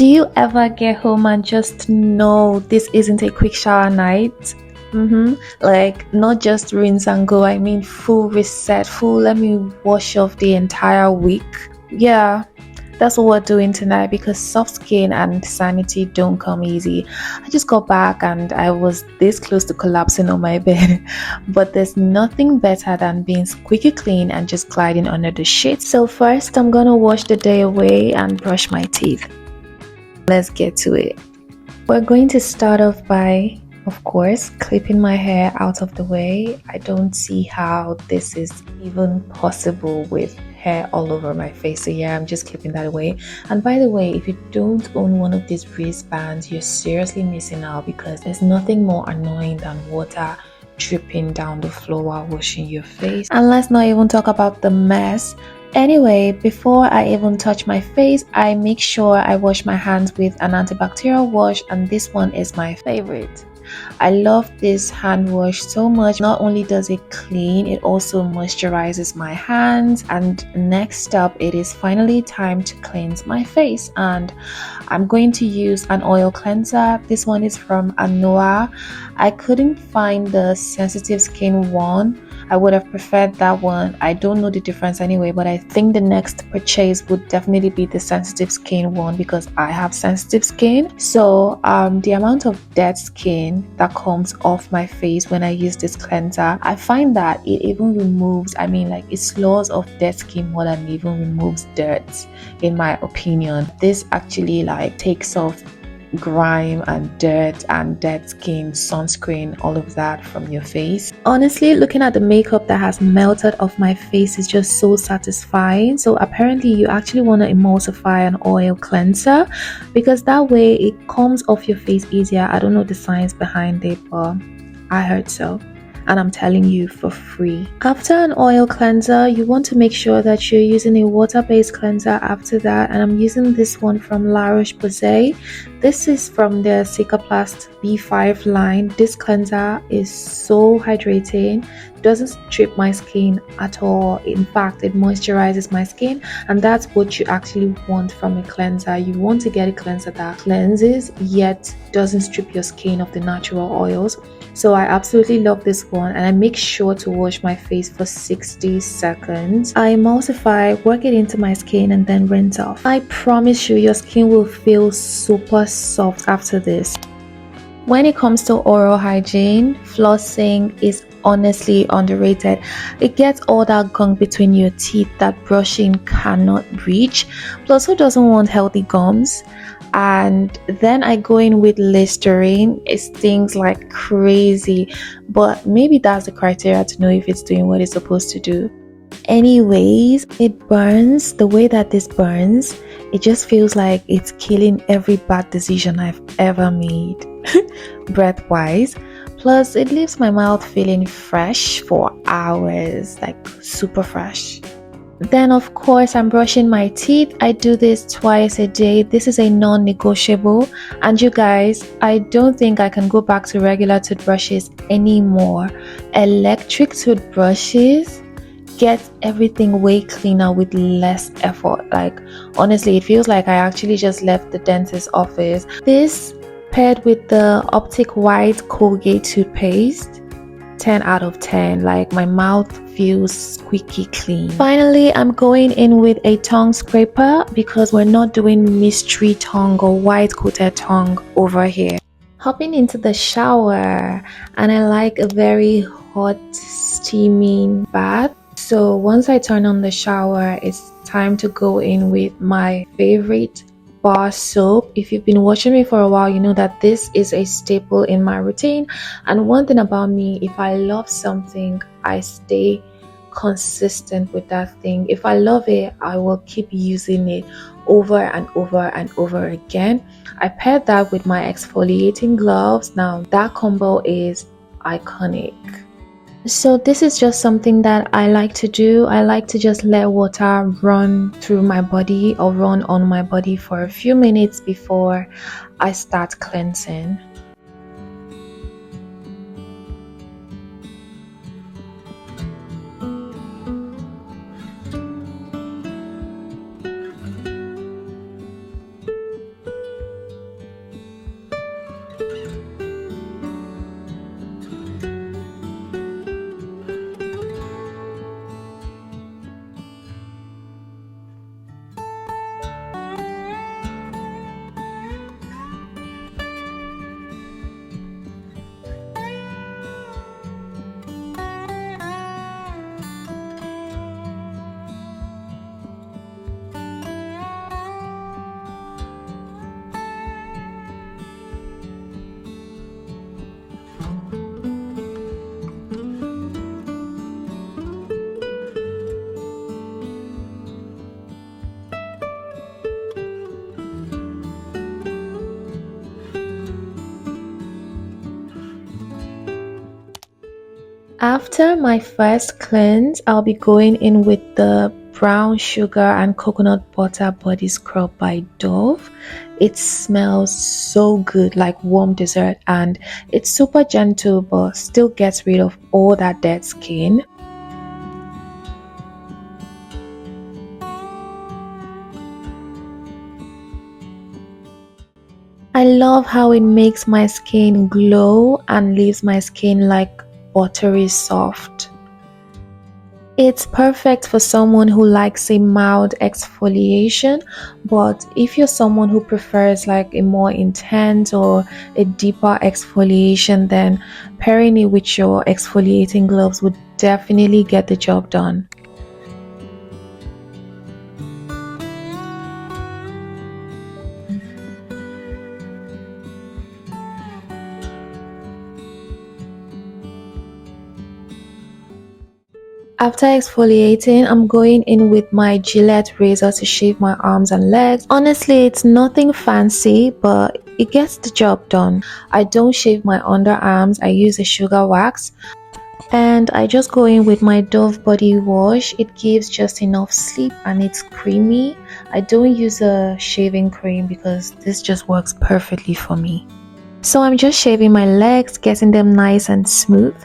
Do you ever get home and just know this isn't a quick shower night? Like, not just rinse and go, I mean full reset, full let me wash off the entire week. Yeah, that's what we're doing tonight because soft skin and sanity don't come easy. I just got back and I was this close to collapsing on my bed. But there's nothing better than being squeaky clean and just gliding under the sheets. So first I'm gonna wash the day away and brush my teeth. Let's get to it. We're going to start off by, of course, clipping my hair out of the way. I don't see how this is even possible with hair all over my face. So yeah, I'm just clipping that away. And by the way, if you don't own one of these wristbands, you're seriously missing out because there's nothing more annoying than water dripping down the floor while washing your face. And let's not even talk about the mess. Anyway, before I even touch my face, I make sure I wash my hands with an antibacterial wash, and this one is my favorite. I love this hand wash so much. Not only does it clean, it also moisturizes my hands. And next up, it is finally time to cleanse my face, and I'm going to use an oil cleanser. This one is from Anoa. I couldn't find the sensitive skin one. I would have preferred that one. I don't know the difference anyway, but I think the next purchase would definitely be the sensitive skin one because I have sensitive skin. So the amount of dead skin that comes off my face when I use this cleanser, I find that it even removes, it slows off dead skin more than it even removes dirt, in my opinion. This actually takes off grime and dirt and dead skin, sunscreen, all of that from your face. Honestly, looking at the makeup that has melted off my face is just so satisfying. So apparently you actually want to emulsify an oil cleanser because that way it comes off your face easier. I don't know the science behind it, but I heard so. And I'm telling you for free. After an oil cleanser, you want to make sure that you're using a water-based cleanser after that, and I'm using this one from La Roche-Posay. This is from the Cicaplast B5 line. This cleanser is so hydrating, doesn't strip my skin at all. In fact, it moisturizes my skin, and that's what you actually want from a cleanser. You want to get a cleanser that cleanses yet doesn't strip your skin of the natural oils. So I absolutely love this one, and I make sure to wash my face for 60 seconds. I emulsify, work it into my skin, and then rinse off. I promise you, your skin will feel super soft after this. When it comes to oral hygiene, flossing is honestly underrated. It gets all that gunk between your teeth that brushing cannot reach. Plus, who doesn't want healthy gums? And then I go in with Listerine. It stings like crazy, but maybe that's the criteria to know if it's doing what it's supposed to do. Anyways, it burns. The way that this burns, it just feels like it's killing every bad decision I've ever made breath wise. Plus it leaves my mouth feeling fresh for hours, like super fresh. Then of course I'm brushing my teeth. I do this twice a day. This is a non-negotiable, and you guys, I don't think I can go back to regular toothbrushes anymore. Electric toothbrushes get everything way cleaner with less effort. Like honestly, it feels like I actually just left the dentist's office. This paired with the Optic White Colgate toothpaste, 10 out of 10. Like my mouth feels squeaky clean. Finally, I'm going in with a tongue scraper because we're not doing mystery tongue or white coated tongue over here. Hopping into the shower, and I like a very hot steaming bath. So once I turn on the shower, it's time to go in with my favorite bar soap. If you've been watching me for a while, you know that this is a staple in my routine. And one thing about me, if I love something, I stay consistent with that thing. If I love it, I will keep using it over and over and over again. I paired that with my exfoliating gloves. Now that combo is iconic. So this is just something that I like to do. I like to just let water run through my body or run on my body for a few minutes before I start cleansing. After my first cleanse, I'll be going in with the brown sugar and coconut butter body scrub by Dove. It smells so good, like warm dessert, and it's super gentle but still gets rid of all that dead skin. I love how it makes my skin glow and leaves my skin like buttery soft. It's perfect for someone who likes a mild exfoliation, but if you're someone who prefers like a more intense or a deeper exfoliation, then pairing it with your exfoliating gloves would definitely get the job done. After exfoliating, I'm going in with my Gillette razor to shave my arms and legs. Honestly, it's nothing fancy, but it gets the job done. I don't shave my underarms, I use a sugar wax. And I just go in with my Dove body wash. It gives just enough sleep and it's creamy. I don't use a shaving cream because this just works perfectly for me. So I'm just shaving my legs, getting them nice and smooth.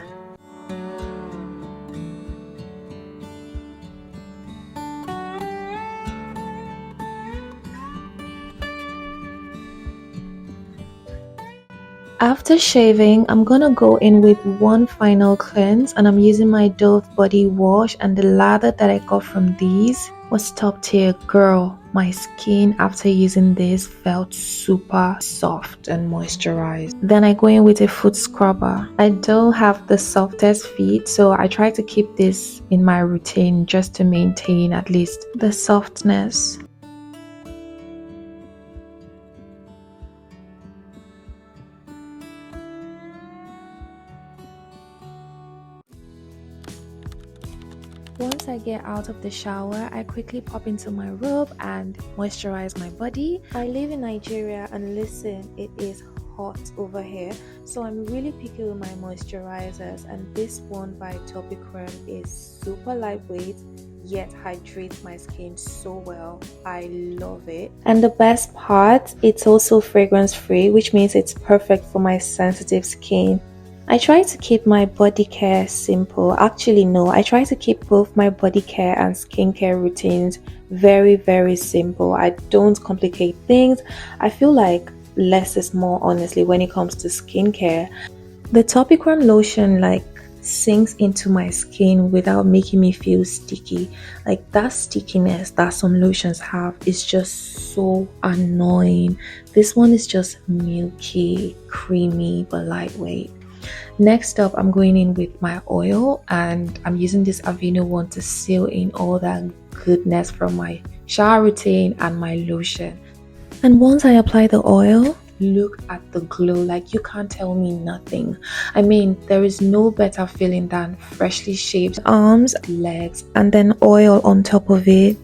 After shaving, I'm gonna go in with one final cleanse, and I'm using my Dove body wash, and the lather that I got from these was top tier. Girl, my skin after using this felt super soft and moisturized. Then I go in with a foot scrubber. I don't have the softest feet, so I try to keep this in my routine just to maintain at least the softness. Once I get out of the shower, I quickly pop into my robe and moisturize my body. I live in Nigeria, and listen, it is hot over here, so I'm really picky with my moisturizers, and this one by Topicreme is super lightweight yet hydrates my skin so well. I love it. And the best part, it's also fragrance free, which means it's perfect for my sensitive skin. I try to keep my body care simple. Actually, no, I try to keep both my body care and skincare routines very simple. I don't complicate things. I feel like less is more, honestly, when it comes to skincare. The Topicreme lotion like sinks into my skin without making me feel sticky. Like that stickiness that some lotions have is just so annoying. This one is just milky, creamy, but lightweight. Next up, I'm going in with my oil, and I'm using this Aveeno one to seal in all that goodness from my shower routine and my lotion. And once I apply the oil, look at the glow. Like, you can't tell me nothing. I mean, there is no better feeling than freshly shaved arms, legs, and then oil on top of it.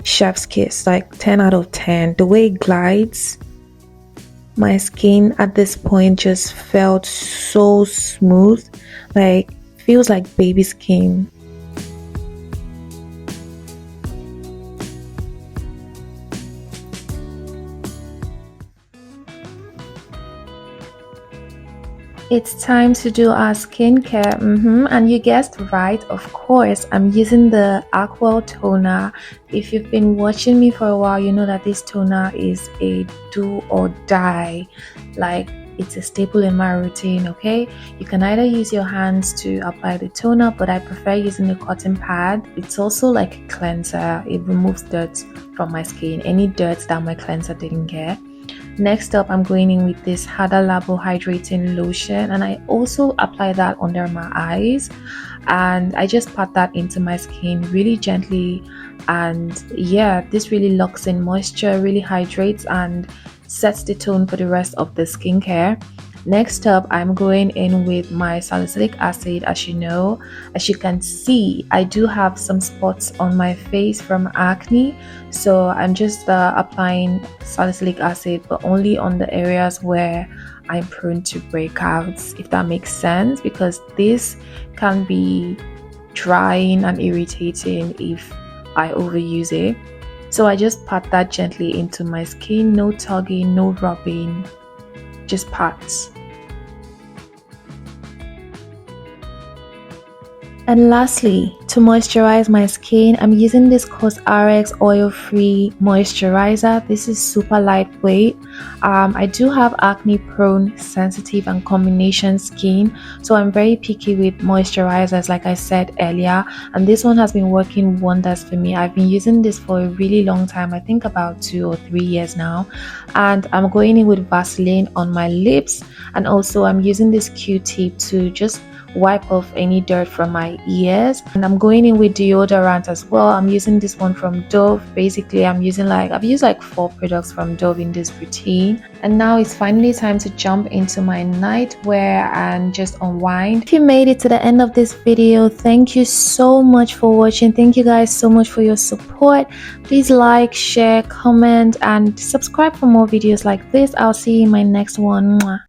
Chef's kiss, like 10 out of 10. The way it glides, my skin at this point just felt so smooth, like feels like baby skin. It's time to do our skincare, and you guessed right, of course, I'm using the Aqua toner. If you've been watching me for a while, you know that this toner is a do or die. Like, it's a staple in my routine, okay? You can either use your hands to apply the toner, but I prefer using the cotton pad. It's also like a cleanser. It removes dirt from my skin, any dirt that my cleanser didn't get. Next up, I'm going in with this Hada Labo hydrating lotion, and I also apply that under my eyes, and I just pat that into my skin really gently. And yeah, this really locks in moisture, really hydrates, and sets the tone for the rest of the skincare. Next up, I'm going in with my salicylic acid. As you can see, I do have some spots on my face from acne, so I'm just applying salicylic acid, but only on the areas where I'm prone to breakouts, if that makes sense, because this can be drying and irritating if I overuse it. So I just pat that gently into my skin, no tugging, no rubbing, just pats. And lastly, to moisturize my skin, I'm using this COSRX oil-free moisturizer. This is super lightweight. I do have acne-prone, sensitive, and combination skin, so I'm very picky with moisturizers, like I said earlier. And this one has been working wonders for me. I've been using this for a really long time, I think about 2 or 3 years now. And I'm going in with Vaseline on my lips, and also I'm using this Q-tip to just wipe off any dirt from my ears. And I'm going in with deodorant as well. I'm using this one from Dove. Basically, I've used like 4 products from Dove in this routine. And now it's finally time to jump into my nightwear and just unwind. If you made it to the end of this video, thank you so much for watching. Thank you guys so much for your support. Please like, share, comment, and subscribe for more videos like this. I'll see you in my next one. Mwah.